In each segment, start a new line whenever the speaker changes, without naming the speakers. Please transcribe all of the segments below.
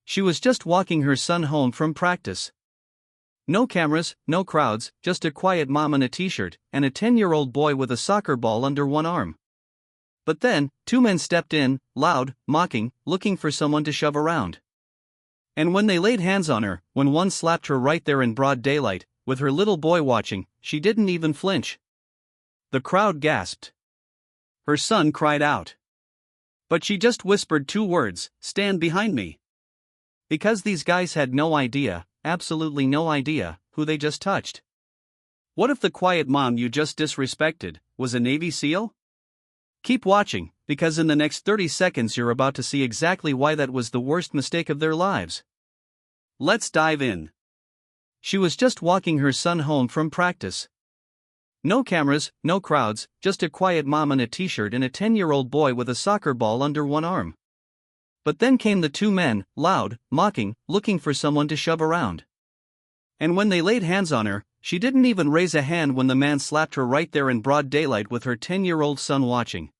She was just walking her son home from practice. No cameras, no crowds, just a quiet mom in a t-shirt, and a 10-year-old boy with a soccer ball under one arm. But then, two men stepped in, loud, mocking, looking for someone to shove around. And when they laid hands on her, when one slapped her right there in broad daylight, with her little boy watching, she didn't even flinch. The crowd gasped. Her son cried out. But she just whispered two words, "Stand behind me." Because these guys had no idea, absolutely no idea, who they just touched. What if the quiet mom you just disrespected was a Navy SEAL? Keep watching, because in the next 30 seconds you're about to see exactly why that was the worst mistake of their lives. Let's dive in. She was just walking her son home from practice. No cameras, no crowds, just a quiet mom in a t-shirt and a 10-year-old boy with a soccer ball under one arm. But then came the two men, loud, mocking, looking for someone to shove around. And when they laid hands on her, she didn't even raise a hand when the man slapped her right there in broad daylight with her 10-year-old son watching.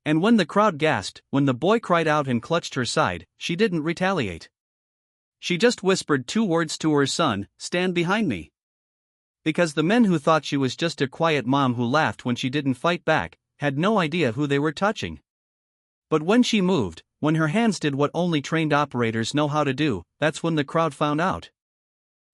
And when the crowd gasped, when the boy cried out and clutched her side, she didn't retaliate. She just whispered two words to her son, "Stand behind me." Because the men who thought she was just a quiet mom who laughed when she didn't fight back, had no idea who they were touching. But when she moved, when her hands did what only trained operators know how to do, that's when the crowd found out.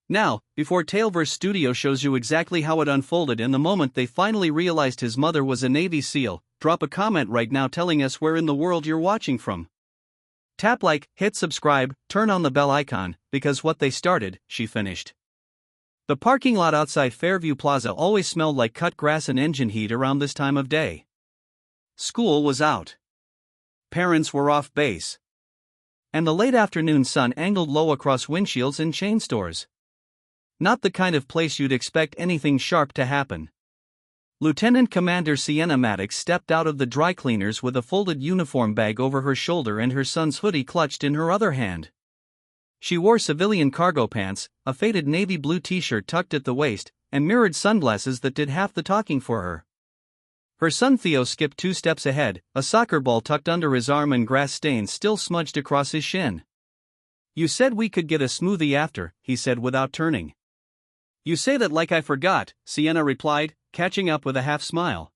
Now, before TaleVerseStudio shows you exactly how it unfolded and the moment they finally realized his mother was a Navy SEAL, drop a comment right now telling us where in the world you're watching from. Tap like, hit subscribe, turn on the bell icon, because what they started, she finished. The parking lot outside Fairview Plaza always smelled like cut grass and engine heat around this time of day. School was out. Parents were off base. And the late afternoon sun angled low across windshields and chain stores. Not the kind of place you'd expect anything sharp to happen. Lieutenant Commander Sienna Maddox stepped out of the dry cleaners with a folded uniform bag over her shoulder and her son's hoodie clutched in her other hand. She wore civilian cargo pants, a faded navy blue t-shirt tucked at the waist, and mirrored sunglasses that did half the talking for her. Her son Theo skipped 2 steps ahead, a soccer ball tucked under his arm and grass stains still smudged across his shin. "You said we could get a smoothie after," he said without turning. "You say that like I forgot," Sienna replied, catching up with a half smile.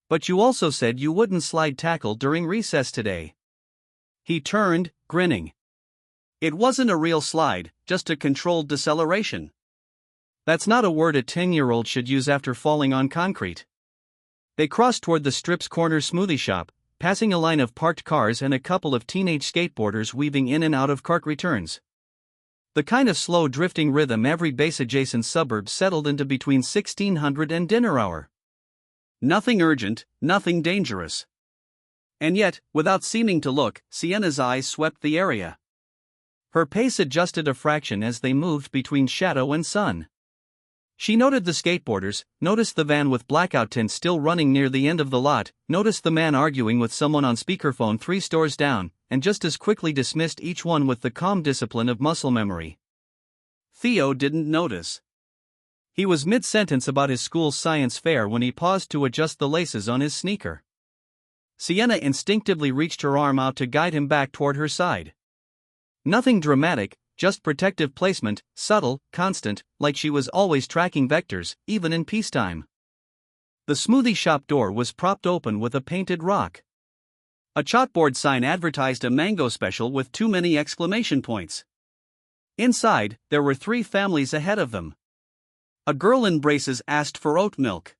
"But you also said you wouldn't slide tackle during recess today." He turned, grinning. "It wasn't a real slide, just a controlled deceleration." That's not a word a 10-year-old should use after falling on concrete. They crossed toward the Strip's corner smoothie shop, passing a line of parked cars and a couple of teenage skateboarders weaving in and out of cart returns. The kind of slow drifting rhythm every base-adjacent suburb settled into between 1600 and dinner hour. Nothing urgent, nothing dangerous. And yet, without seeming to look, Sienna's eyes swept the area. Her pace adjusted a fraction as they moved between shadow and sun. She noted the skateboarders, noticed the van with blackout tint still running near the end of the lot, noticed the man arguing with someone on speakerphone 3 stores down, and just as quickly dismissed each one with the calm discipline of muscle memory. Theo didn't notice. He was mid-sentence about his school's science fair when he paused to adjust the laces on his sneaker. Sienna instinctively reached her arm out to guide him back toward her side. Nothing dramatic, just protective placement, subtle, constant, like she was always tracking vectors, even in peacetime. The smoothie shop door was propped open with a painted rock. A chalkboard sign advertised a mango special with too many exclamation points. Inside, there were 3 families ahead of them. A girl in braces asked for oat milk.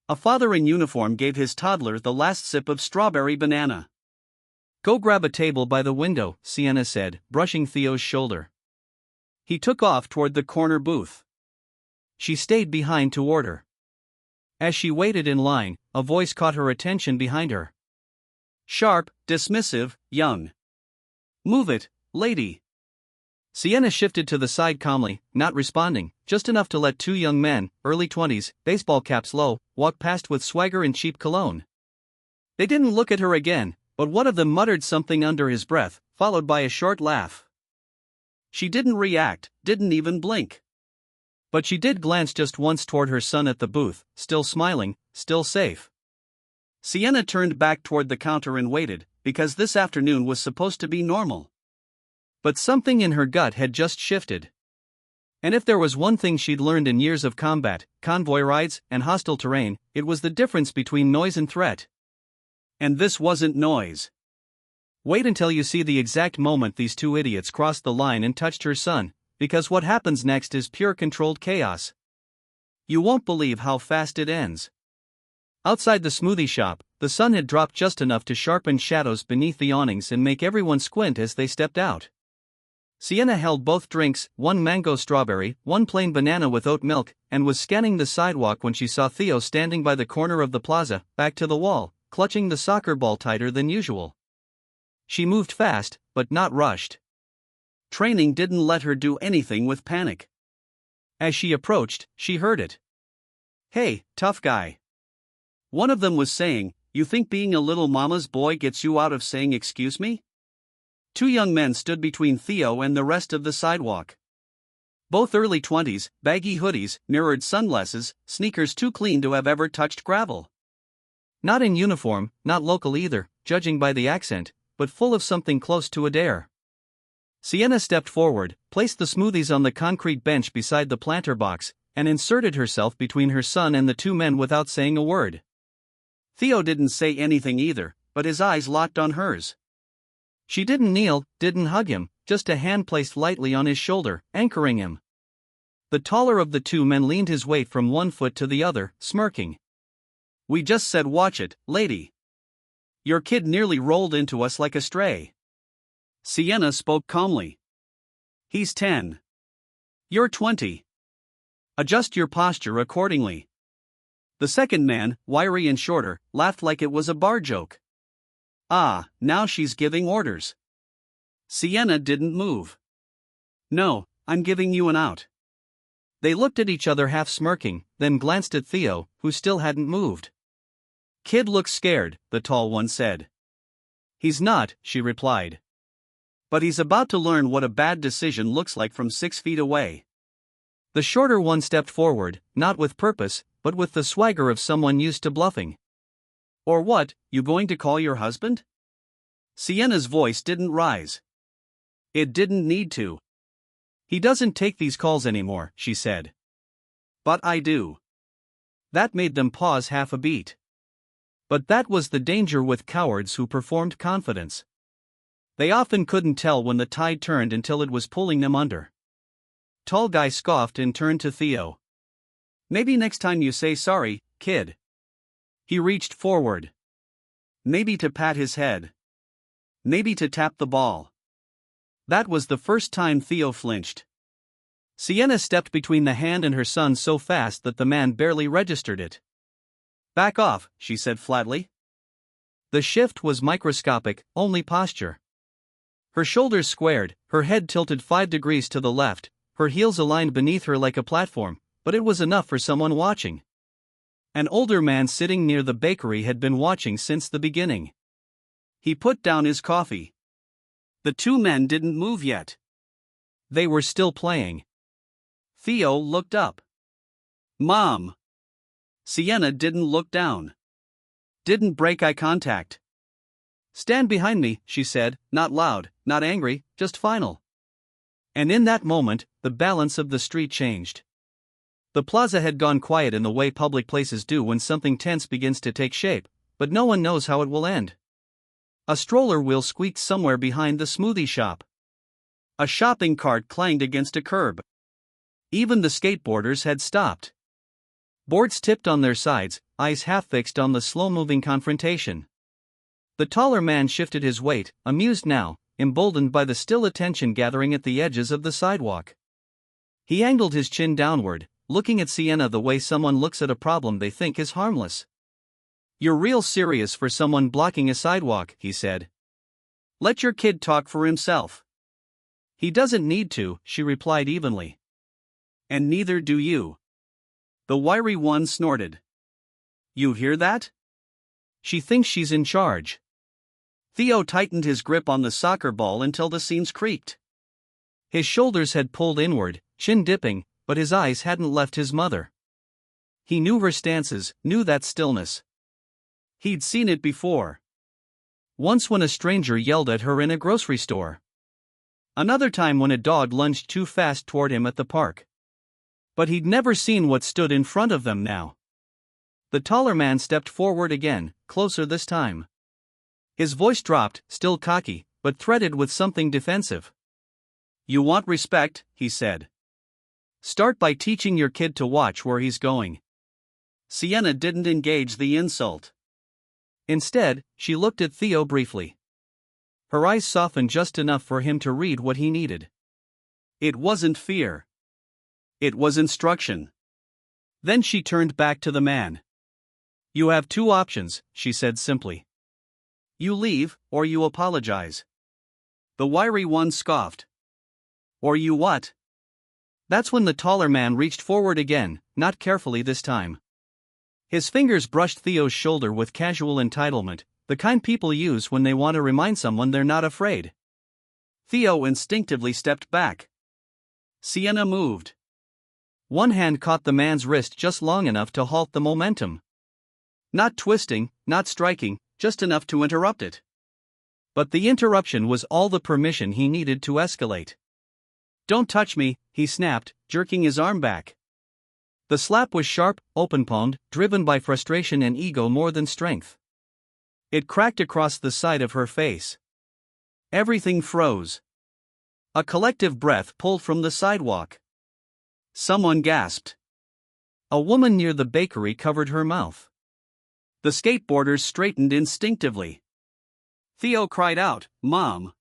A father in uniform gave his toddler the last sip of strawberry banana. "Go grab a table by the window," Sienna said, brushing Theo's shoulder. He took off toward the corner booth. She stayed behind to order. As she waited in line, a voice caught her attention behind her. Sharp, dismissive, young. "Move it, lady." Sienna shifted to the side calmly, not responding, just enough to let 2 young men, early 20s, baseball caps low, walk past with swagger and cheap cologne. They didn't look at her again, but one of them muttered something under his breath, followed by a short laugh. She didn't react, didn't even blink. But she did glance just once toward her son at the booth, still smiling, still safe. Sienna turned back toward the counter and waited, because this afternoon was supposed to be normal. But something in her gut had just shifted. And if there was one thing she'd learned in years of combat, convoy rides, and hostile terrain, it was the difference between noise and threat. And this wasn't noise. Wait until you see the exact moment these two idiots crossed the line and touched her son, because what happens next is pure controlled chaos. You won't believe how fast it ends. Outside the smoothie shop, the sun had dropped just enough to sharpen shadows beneath the awnings and make everyone squint as they stepped out. Sienna held both drinks, one mango strawberry, one plain banana with oat milk, and was scanning the sidewalk when she saw Theo standing by the corner of the plaza, back to the wall, clutching the soccer ball tighter than usual. She moved fast, but not rushed. Training didn't let her do anything with panic. As she approached, she heard it. "Hey, tough guy." One of them was saying, "You think being a little mama's boy gets you out of saying excuse me?" Two young men stood between Theo and the rest of the sidewalk. Both early 20s, baggy hoodies, mirrored sunglasses, sneakers too clean to have ever touched gravel. Not in uniform, not local either, judging by the accent, but full of something close to a dare. Sienna stepped forward, placed the smoothies on the concrete bench beside the planter box, and inserted herself between her son and the two men without saying a word. Theo didn't say anything either, but his eyes locked on hers. She didn't kneel, didn't hug him, just a hand placed lightly on his shoulder, anchoring him. The taller of the two men leaned his weight from one foot to the other, smirking. "We just said watch it, lady. Your kid nearly rolled into us like a stray." Sienna spoke calmly. "He's 10. You're 20. Adjust your posture accordingly." The second man, wiry and shorter, laughed like it was a bar joke. "Ah, now she's giving orders." Sienna didn't move. "No, I'm giving you an out." They looked at each other half smirking, then glanced at Theo, who still hadn't moved. "Kid looks scared," the tall one said. "He's not," she replied. "But he's about to learn what a bad decision looks like from 6 feet away." The shorter one stepped forward, not with purpose, but with the swagger of someone used to bluffing. "Or what, you going to call your husband?" Sienna's voice didn't rise. It didn't need to. "He doesn't take these calls anymore," she said. "But I do." That made them pause half a beat. But that was the danger with cowards who performed confidence. They often couldn't tell when the tide turned until it was pulling them under. Tall guy scoffed and turned to Theo. "Maybe next time you say sorry, kid." He reached forward. Maybe to pat his head. Maybe to tap the ball. That was the first time Theo flinched. Sienna stepped between the hand and her son so fast that the man barely registered it. "Back off," she said flatly. The shift was microscopic, only posture. Her shoulders squared, her head tilted 5 degrees to the left, her heels aligned beneath her like a platform, but it was enough for someone watching. An older man sitting near the bakery had been watching since the beginning. He put down his coffee. The two men didn't move yet. They were still playing. Theo looked up. "Mom." Sienna didn't look down. Didn't break eye contact. "Stand behind me," she said, not loud, not angry, just final. And in that moment, the balance of the street changed. The plaza had gone quiet in the way public places do when something tense begins to take shape, but no one knows how it will end. A stroller wheel squeaked somewhere behind the smoothie shop. A shopping cart clanged against a curb. Even the skateboarders had stopped. Boards tipped on their sides, eyes half fixed on the slow-moving confrontation. The taller man shifted his weight, amused now, emboldened by the still attention gathering at the edges of the sidewalk. He angled his chin downward, looking at Sienna the way someone looks at a problem they think is harmless. "You're real serious for someone blocking a sidewalk," he said. "Let your kid talk for himself." "He doesn't need to," she replied evenly. "And neither do you." The wiry one snorted. "You hear that? She thinks she's in charge." Theo tightened his grip on the soccer ball until the seams creaked. His shoulders had pulled inward, chin dipping, but his eyes hadn't left his mother. He knew her stances, knew that stillness. He'd seen it before. Once when a stranger yelled at her in a grocery store. Another time when a dog lunged too fast toward him at the park. But he'd never seen what stood in front of them now. The taller man stepped forward again, closer this time. His voice dropped, still cocky, but threaded with something defensive. "You want respect," he said. "Start by teaching your kid to watch where he's going." Sienna didn't engage the insult. Instead, she looked at Theo briefly. Her eyes softened just enough for him to read what he needed. It wasn't fear. It was instruction. Then she turned back to the man. "You have two options," she said simply. "You leave, or you apologize." The wiry one scoffed. "Or you what?" That's when the taller man reached forward again, not carefully this time. His fingers brushed Theo's shoulder with casual entitlement, the kind people use when they want to remind someone they're not afraid. Theo instinctively stepped back. Sienna moved. One hand caught the man's wrist just long enough to halt the momentum. Not twisting, not striking, just enough to interrupt it. But the interruption was all the permission he needed to escalate. "Don't touch me," he snapped, jerking his arm back. The slap was sharp, open-palmed, driven by frustration and ego more than strength. It cracked across the side of her face. Everything froze. A collective breath pulled from the sidewalk. Someone gasped. A woman near the bakery covered her mouth. The skateboarders straightened instinctively. Theo cried out, "Mom!"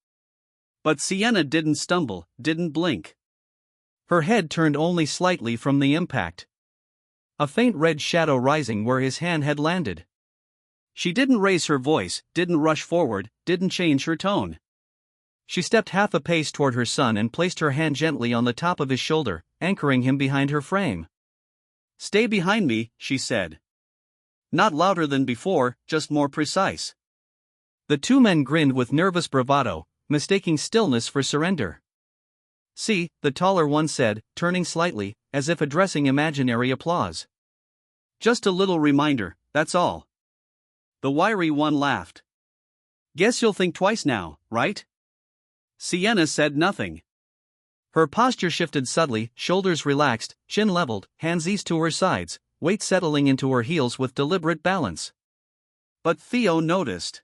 But Sienna didn't stumble, didn't blink. Her head turned only slightly from the impact. A faint red shadow rising where his hand had landed. She didn't raise her voice, didn't rush forward, didn't change her tone. She stepped half a pace toward her son and placed her hand gently on the top of his shoulder, anchoring him behind her frame. "Stay behind me," she said. Not louder than before, just more precise. The two men grinned with nervous bravado, mistaking stillness for surrender. "See," the taller one said, turning slightly, as if addressing imaginary applause. "Just a little reminder, that's all." The wiry one laughed. "Guess you'll think twice now, right?" Sienna said nothing. Her posture shifted subtly, shoulders relaxed, chin leveled, hands eased to her sides, weight settling into her heels with deliberate balance. But Theo noticed.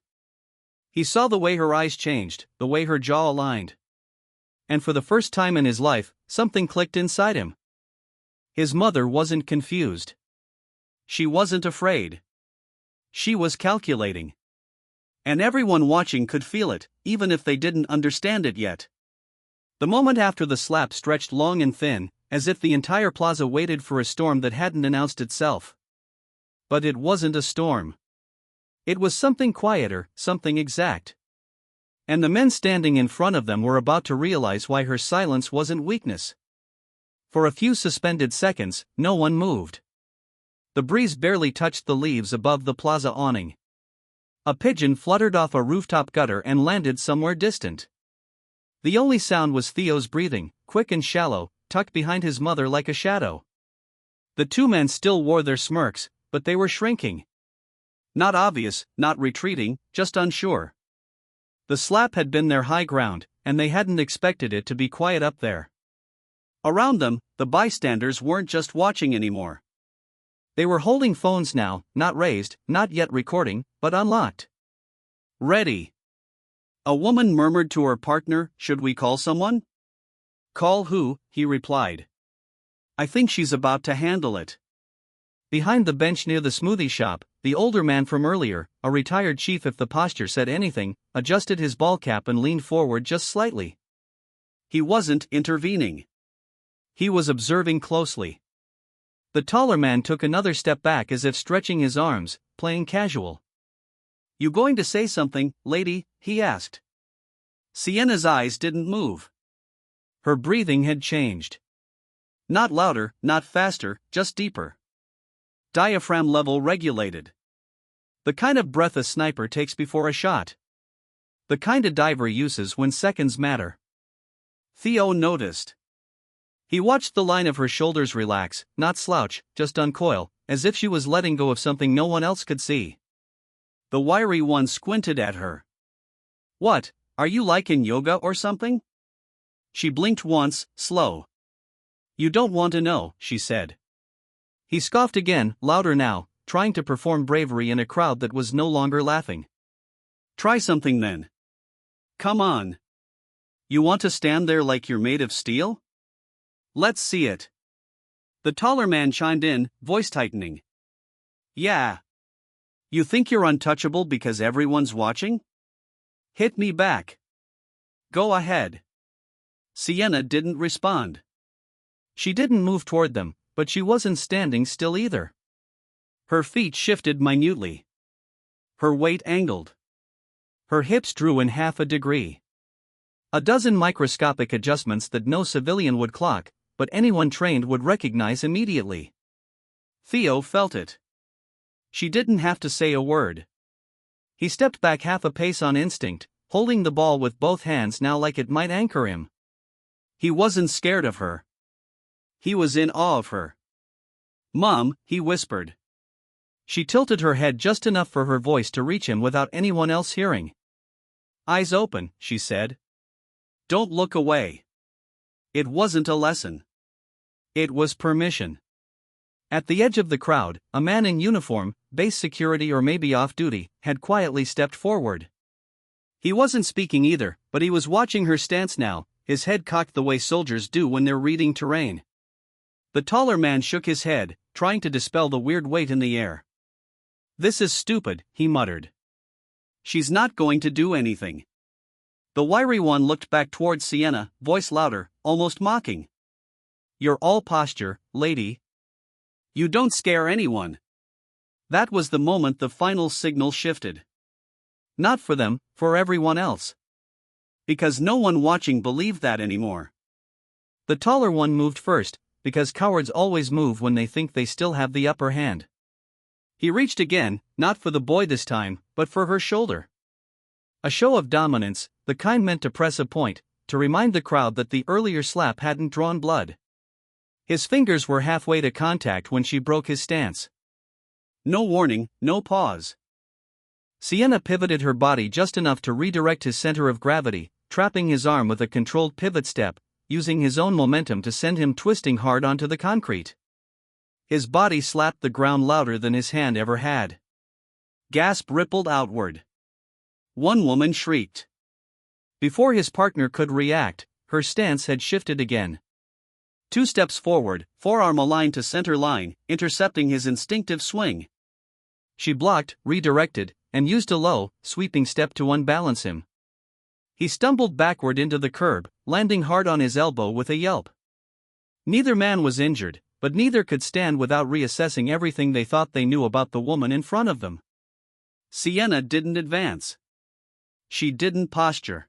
He saw the way her eyes changed, the way her jaw aligned. And for the first time in his life, something clicked inside him. His mother wasn't confused. She wasn't afraid. She was calculating. And everyone watching could feel it, even if they didn't understand it yet. The moment after the slap stretched long and thin, as if the entire plaza waited for a storm that hadn't announced itself. But it wasn't a storm. It was something quieter, something exact. And the men standing in front of them were about to realize why her silence wasn't weakness. For a few suspended seconds, no one moved. The breeze barely touched the leaves above the plaza awning. A pigeon fluttered off a rooftop gutter and landed somewhere distant. The only sound was Theo's breathing, quick and shallow, tucked behind his mother like a shadow. The two men still wore their smirks, but they were shrinking. Not obvious, not retreating, just unsure. The slap had been their high ground, and they hadn't expected it to be quiet up there. Around them, the bystanders weren't just watching anymore. They were holding phones now, not raised, not yet recording, but unlocked. Ready. A woman murmured to her partner, "Should we call someone?" "Call who?" he replied. "I think she's about to handle it." Behind the bench near the smoothie shop, the older man from earlier, a retired chief if the posture said anything, adjusted his ball cap and leaned forward just slightly. He wasn't intervening. He was observing closely. The taller man took another step back as if stretching his arms, playing casual. "You going to say something, lady?" he asked. Sienna's eyes didn't move. Her breathing had changed. Not louder, not faster, just deeper. Diaphragm level regulated. The kind of breath a sniper takes before a shot. The kind a diver uses when seconds matter. Theo noticed. He watched the line of her shoulders relax, not slouch, just uncoil, as if she was letting go of something no one else could see. The wiry one squinted at her. "What, are you like in yoga or something?" She blinked once, slow. "You don't want to know," she said. He scoffed again, louder now, trying to perform bravery in a crowd that was no longer laughing. "Try something then. Come on. You want to stand there like you're made of steel? Let's see it." The taller man chimed in, voice tightening. "Yeah. You think you're untouchable because everyone's watching? Hit me back. Go ahead." Sienna didn't respond. She didn't move toward them, but she wasn't standing still either. Her feet shifted minutely. Her weight angled. Her hips drew in half a degree. A dozen microscopic adjustments that no civilian would clock, but anyone trained would recognize immediately. Theo felt it. She didn't have to say a word. He stepped back half a pace on instinct, holding the ball with both hands now like it might anchor him. He wasn't scared of her. He was in awe of her. "Mom," he whispered. She tilted her head just enough for her voice to reach him without anyone else hearing. "Eyes open," she said. "Don't look away." It wasn't a lesson. It was permission. At the edge of the crowd, a man in uniform, base security or maybe off-duty, had quietly stepped forward. He wasn't speaking either, but he was watching her stance now, his head cocked the way soldiers do when they're reading terrain. The taller man shook his head, trying to dispel the weird weight in the air. "This is stupid," he muttered. "She's not going to do anything." The wiry one looked back towards Sienna, voice louder, almost mocking. "You're all posture, lady. You don't scare anyone." That was the moment the final signal shifted. Not for them, for everyone else. Because no one watching believed that anymore. The taller one moved first, because cowards always move when they think they still have the upper hand. He reached again, not for the boy this time, but for her shoulder. A show of dominance, the kind meant to press a point, to remind the crowd that the earlier slap hadn't drawn blood. His fingers were halfway to contact when she broke his stance. No warning, no pause. Sienna pivoted her body just enough to redirect his center of gravity, trapping his arm with a controlled pivot step, using his own momentum to send him twisting hard onto the concrete. His body slapped the ground louder than his hand ever had. Gasp rippled outward. One woman shrieked. Before his partner could react, her stance had shifted again. 2 steps forward, forearm aligned to center line, intercepting his instinctive swing. She blocked, redirected, and used a low, sweeping step to unbalance him. He stumbled backward into the curb, landing hard on his elbow with a yelp. Neither man was injured, but neither could stand without reassessing everything they thought they knew about the woman in front of them. Sienna didn't advance. She didn't posture.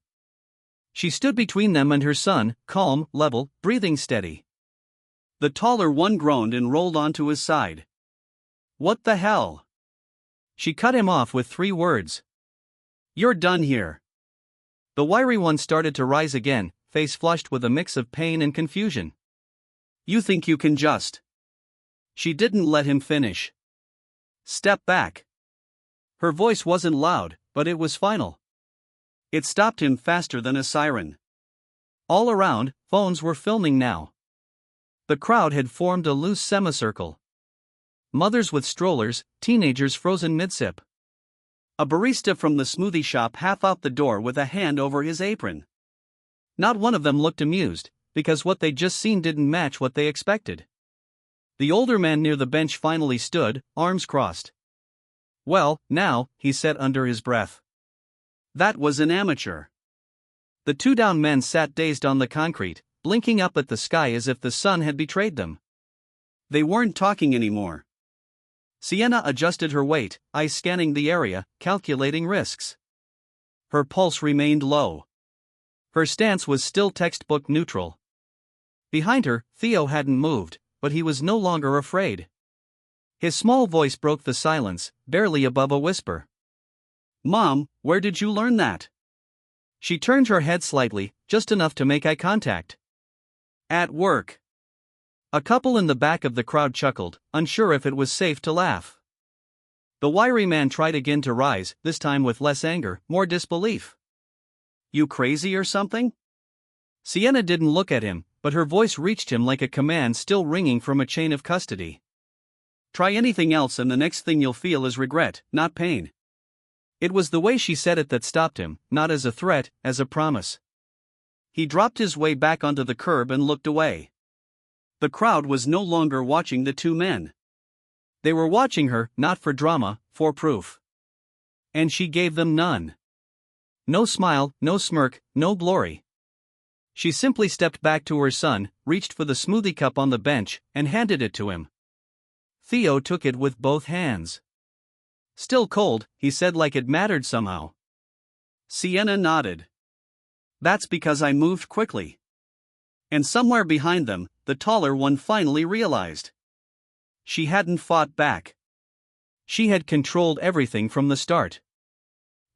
She stood between them and her son, calm, level, breathing steady. The taller one groaned and rolled onto his side. "What the hell?" She cut him off with 3 words. "You're done here." The wiry one started to rise again, face flushed with a mix of pain and confusion. "You think you can just..." She didn't let him finish. "Step back." Her voice wasn't loud, but it was final. It stopped him faster than a siren. All around, phones were filming now. The crowd had formed a loose semicircle. Mothers with strollers, teenagers frozen mid-sip. A barista from the smoothie shop half out the door with a hand over his apron. Not one of them looked amused, because what they'd just seen didn't match what they expected. The older man near the bench finally stood, arms crossed. "Well, now," he said under his breath. That was an amateur. The 2 down men sat dazed on the concrete, blinking up at the sky as if the sun had betrayed them. They weren't talking anymore. Sienna adjusted her weight, eyes scanning the area, calculating risks. Her pulse remained low. Her stance was still textbook neutral. Behind her, Theo hadn't moved, but he was no longer afraid. His small voice broke the silence, barely above a whisper. "Mom, where did you learn that?" She turned her head slightly, just enough to make eye contact. "At work." A couple in the back of the crowd chuckled, unsure if it was safe to laugh. The wiry man tried again to rise, this time with less anger, more disbelief. "You crazy or something?" Sienna didn't look at him, but her voice reached him like a command still ringing from a chain of custody. Try anything else and the next thing you'll feel is regret, not pain. It was the way she said it that stopped him, not as a threat, as a promise. He dropped his way back onto the curb and looked away. The crowd was no longer watching the two men. They were watching her, not for drama, for proof. And she gave them none. No smile, no smirk, no glory. She simply stepped back to her son, reached for the smoothie cup on the bench, and handed it to him. Theo took it with both hands. Still cold, he said like it mattered somehow. Sienna nodded. That's because I moved quickly. And somewhere behind them, the taller one finally realized. She hadn't fought back. She had controlled everything from the start.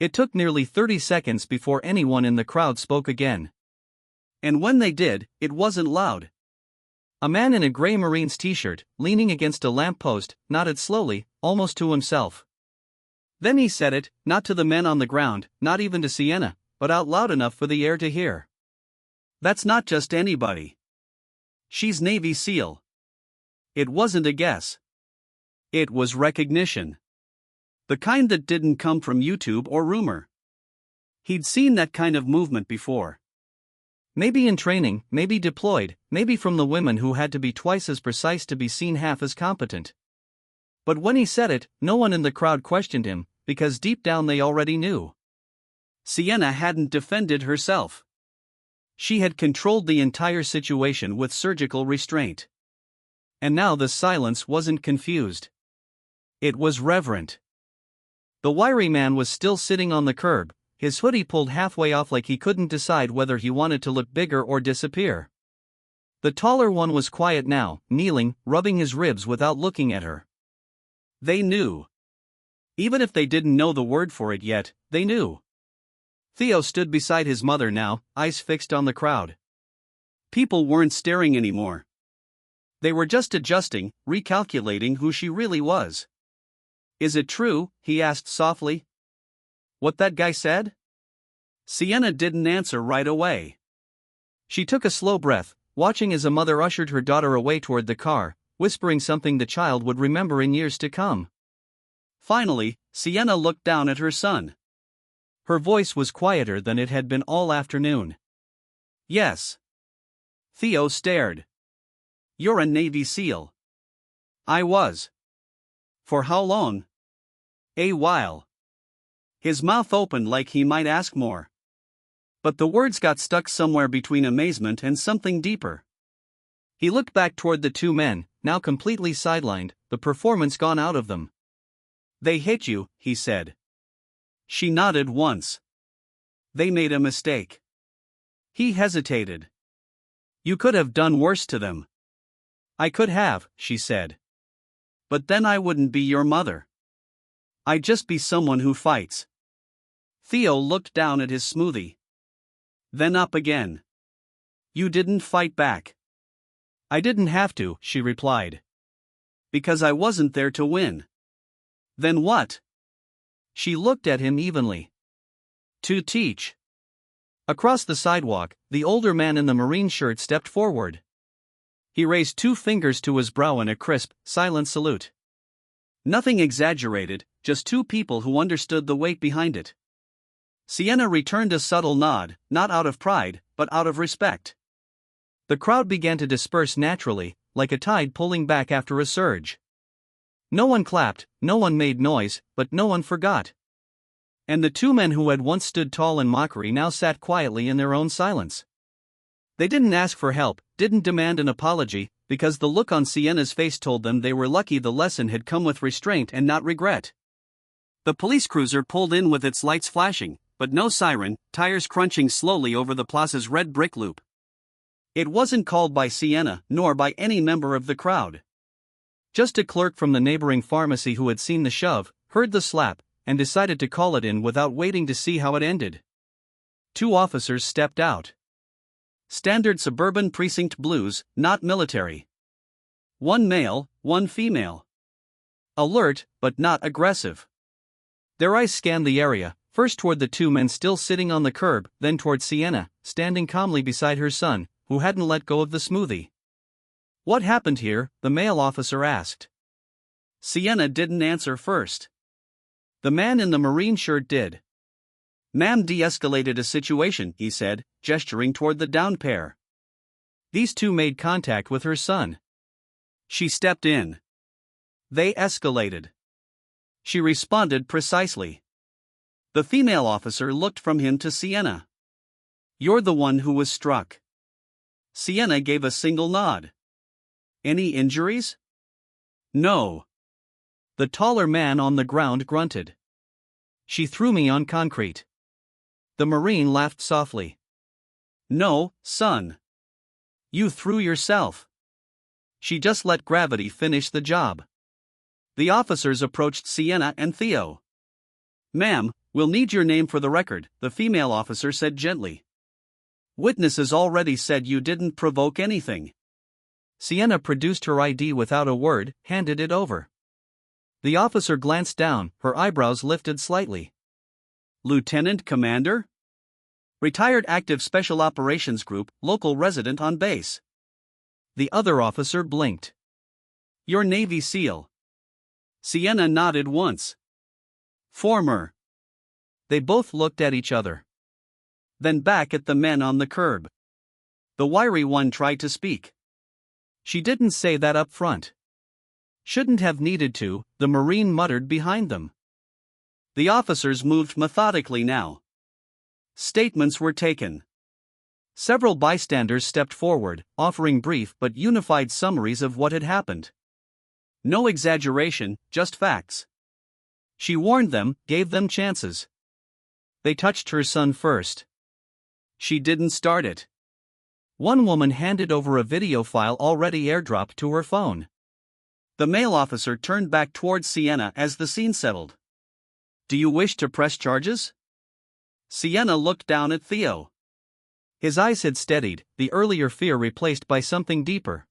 It took nearly 30 seconds before anyone in the crowd spoke again. And when they did, it wasn't loud. A man in a gray Marines t-shirt, leaning against a lamppost, nodded slowly, almost to himself. Then he said it, not to the men on the ground, not even to Sienna, but out loud enough for the air to hear. That's not just anybody. She's Navy SEAL. It wasn't a guess. It was recognition. The kind that didn't come from YouTube or rumor. He'd seen that kind of movement before. Maybe in training, maybe deployed, maybe from the women who had to be twice as precise to be seen half as competent. But when he said it, no one in the crowd questioned him, because deep down they already knew. Sienna hadn't defended herself. She had controlled the entire situation with surgical restraint. And now the silence wasn't confused. It was reverent. The wiry man was still sitting on the curb, his hoodie pulled halfway off like he couldn't decide whether he wanted to look bigger or disappear. The taller one was quiet now, kneeling, rubbing his ribs without looking at her. They knew. Even if they didn't know the word for it yet, they knew. Theo stood beside his mother now, eyes fixed on the crowd. People weren't staring anymore. They were just adjusting, recalculating who she really was. Is it true, he asked softly, what that guy said? Sienna didn't answer right away. She took a slow breath, watching as a mother ushered her daughter away toward the car, whispering something the child would remember in years to come. Finally, Sienna looked down at her son. Her voice was quieter than it had been all afternoon. Yes. Theo stared. You're a Navy SEAL. I was. For how long? A while. His mouth opened like he might ask more. But the words got stuck somewhere between amazement and something deeper. He looked back toward the two men, now completely sidelined, the performance gone out of them. They hit you, he said. She nodded once. They made a mistake. He hesitated. You could have done worse to them. I could have, she said. But then I wouldn't be your mother. I'd just be someone who fights. Theo looked down at his smoothie. Then up again. You didn't fight back. I didn't have to, she replied. Because I wasn't there to win. Then what? She looked at him evenly. To teach. Across the sidewalk, the older man in the Marine shirt stepped forward. He raised 2 fingers to his brow in a crisp, silent salute. Nothing exaggerated, just 2 people who understood the weight behind it. Sienna returned a subtle nod, not out of pride, but out of respect. The crowd began to disperse naturally, like a tide pulling back after a surge. No one clapped, no one made noise, but no one forgot. And the 2 men who had once stood tall in mockery now sat quietly in their own silence. They didn't ask for help, didn't demand an apology, because the look on Sienna's face told them they were lucky the lesson had come with restraint and not regret. The police cruiser pulled in with its lights flashing, but no siren, tires crunching slowly over the plaza's red brick loop. It wasn't called by Sienna, nor by any member of the crowd. Just a clerk from the neighboring pharmacy who had seen the shove, heard the slap, and decided to call it in without waiting to see how it ended. 2 officers stepped out. Standard suburban precinct blues, not military. 1 male, 1 female. Alert, but not aggressive. Their eyes scanned the area, First toward the two men still sitting on the curb, then toward Sienna, standing calmly beside her son, who hadn't let go of the smoothie. "What happened here?" the male officer asked. Sienna didn't answer first. The man in the marine shirt did. "Ma'am de-escalated a situation," he said, gesturing toward the downed pair. These two made contact with her son. She stepped in. They escalated. She responded precisely. The female officer looked from him to Sienna. "You're the one who was struck." Sienna gave a single nod. "Any injuries?" "No." The taller man on the ground grunted. "She threw me on concrete." The Marine laughed softly. "No, son. You threw yourself. She just let gravity finish the job." The officers approached Sienna and Theo. "Ma'am, we'll need your name for the record," the female officer said gently. "Witnesses already said you didn't provoke anything." Sienna produced her ID without a word, handed it over. The officer glanced down, her eyebrows lifted slightly. "Lieutenant Commander? Retired Active Special Operations Group, local resident on base." The other officer blinked. "You're Navy SEAL." Sienna nodded once. "Former." They both looked at each other. Then back at the men on the curb. The wiry one tried to speak. "She didn't say that up front." "Shouldn't have needed to," the Marine muttered behind them. The officers moved methodically now. Statements were taken. Several bystanders stepped forward, offering brief but unified summaries of what had happened. No exaggeration, just facts. She warned them, gave them chances. They touched her son first. She didn't start it. One woman handed over a video file already airdropped to her phone. The male officer turned back towards Sienna as the scene settled. "Do you wish to press charges?" Sienna looked down at Theo. His eyes had steadied, the earlier fear replaced by something deeper.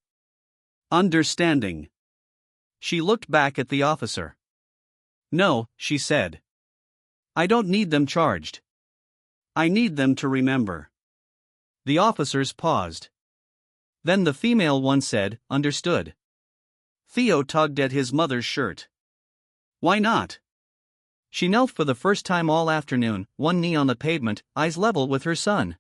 Understanding. She looked back at the officer. "No," she said. "I don't need them charged. I need them to remember." The officers paused. Then the female one said, "Understood." Theo tugged at his mother's shirt. "Why not?" She knelt for the first time all afternoon, one knee on the pavement, eyes level with her son.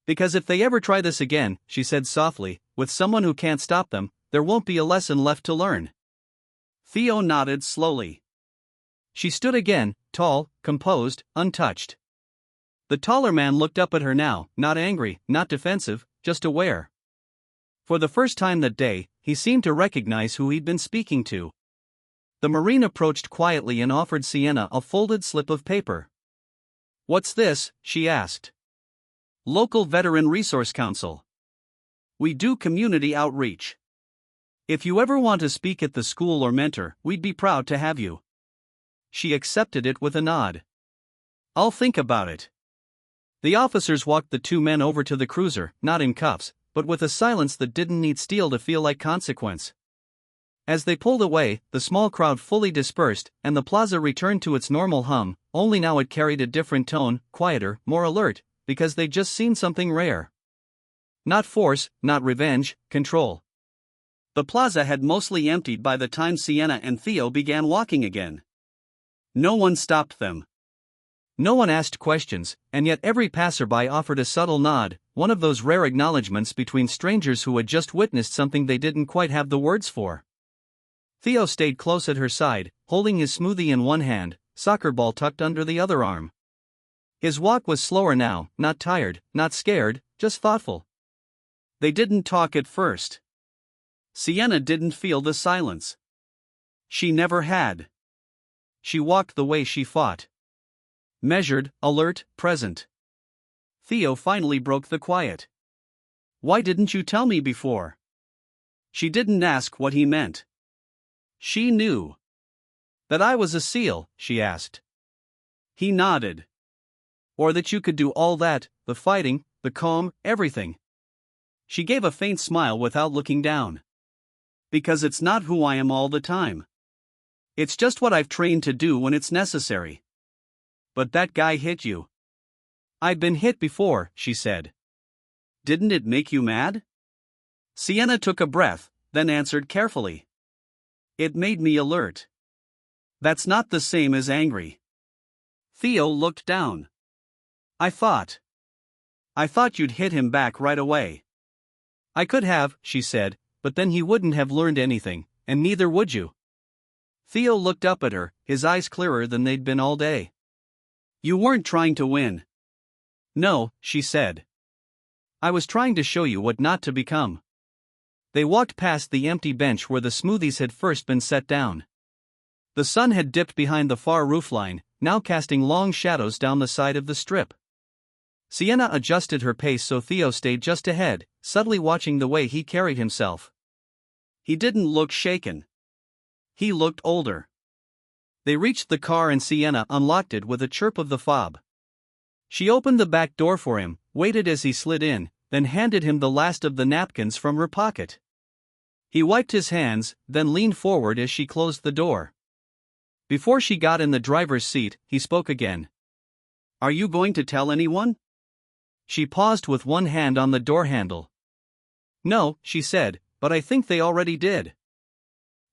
"Because if they ever try this again," she said softly, "with someone who can't stop them, there won't be a lesson left to learn." Theo nodded slowly. She stood again, tall, composed, untouched. The taller man looked up at her now, not angry, not defensive, just aware. For the first time that day, he seemed to recognize who he'd been speaking to. The Marine approached quietly and offered Sienna a folded slip of paper. "What's this?" she asked. "Local Veteran Resource Council. We do community outreach. If you ever want to speak at the school or mentor, we'd be proud to have you." She accepted it with a nod. "I'll think about it." The officers walked the two men over to the cruiser, not in cuffs, but with a silence that didn't need steel to feel like consequence. As they pulled away, the small crowd fully dispersed, and the plaza returned to its normal hum, only now it carried a different tone, quieter, more alert, because they'd just seen something rare. Not force, not revenge, control. The plaza had mostly emptied by the time Sienna and Theo began walking again. No one stopped them. No one asked questions, and yet every passerby offered a subtle nod, one of those rare acknowledgments between strangers who had just witnessed something they didn't quite have the words for. Theo stayed close at her side, holding his smoothie in one hand, soccer ball tucked under the other arm. His walk was slower now, not tired, not scared, just thoughtful. They didn't talk at first. Sienna didn't feel the silence. She never had. She walked the way she fought. Measured, alert, present. Theo finally broke the quiet. "Why didn't you tell me before?" She didn't ask what he meant. She knew. "That I was a SEAL?" she asked. He nodded. "Or that you could do all that, the fighting, the calm, everything?" She gave a faint smile without looking down. "Because it's not who I am all the time. It's just what I've trained to do when it's necessary." But that guy hit you. I've been hit before, she said. Didn't it make you mad? Sienna took a breath, then answered carefully. It made me alert. That's not the same as angry. Theo looked down. I thought you'd hit him back right away. I could have, she said, but then he wouldn't have learned anything, and neither would you. Theo looked up at her, his eyes clearer than they'd been all day. You weren't trying to win. No, she said. I was trying to show you what not to become. They walked past the empty bench where the smoothies had first been set down. The sun had dipped behind the far roofline, now casting long shadows down the side of the strip. Sienna adjusted her pace so Theo stayed just ahead, subtly watching the way he carried himself. He didn't look shaken. He looked older. They reached the car and Sienna unlocked it with a chirp of the fob. She opened the back door for him, waited as he slid in, then handed him the last of the napkins from her pocket. He wiped his hands, then leaned forward as she closed the door. Before she got in the driver's seat, he spoke again. Are you going to tell anyone? She paused with one hand on the door handle. No, she said, but I think they already did.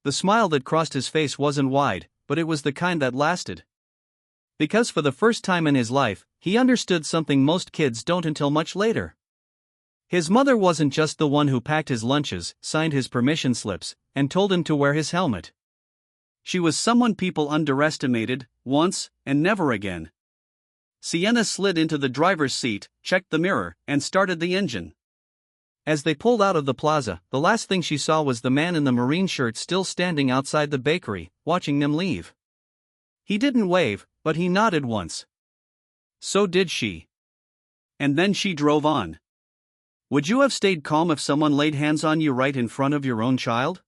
The smile that crossed his face wasn't wide, but it was the kind that lasted. Because for the first time in his life, he understood something most kids don't until much later. His mother wasn't just the one who packed his lunches, signed his permission slips, and told him to wear his helmet. She was someone people underestimated, once, and never again. Sienna slid into the driver's seat, checked the mirror, and started the engine. As they pulled out of the plaza, the last thing she saw was the man in the marine shirt still standing outside the bakery, watching them leave. He didn't wave, but he nodded once. So did she. And then she drove on. Would you have stayed calm if someone laid hands on you right in front of your own child?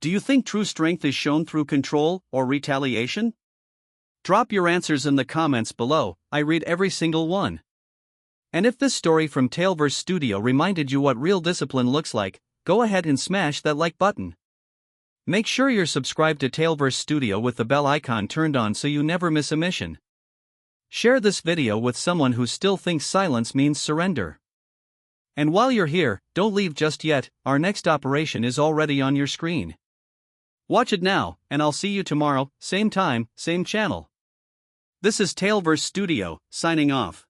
Do you think true strength is shown through control or retaliation? Drop your answers in the comments below, I read every single one. And if this story from TaleVerseStudio reminded you what real discipline looks like, go ahead and smash that like button. Make sure you're subscribed to TaleVerseStudio with the bell icon turned on so you never miss a mission. Share this video with someone who still thinks silence means surrender. And while you're here, don't leave just yet, our next operation is already on your screen. Watch it now, and I'll see you tomorrow, same time, same channel. This is TaleVerseStudio, signing off.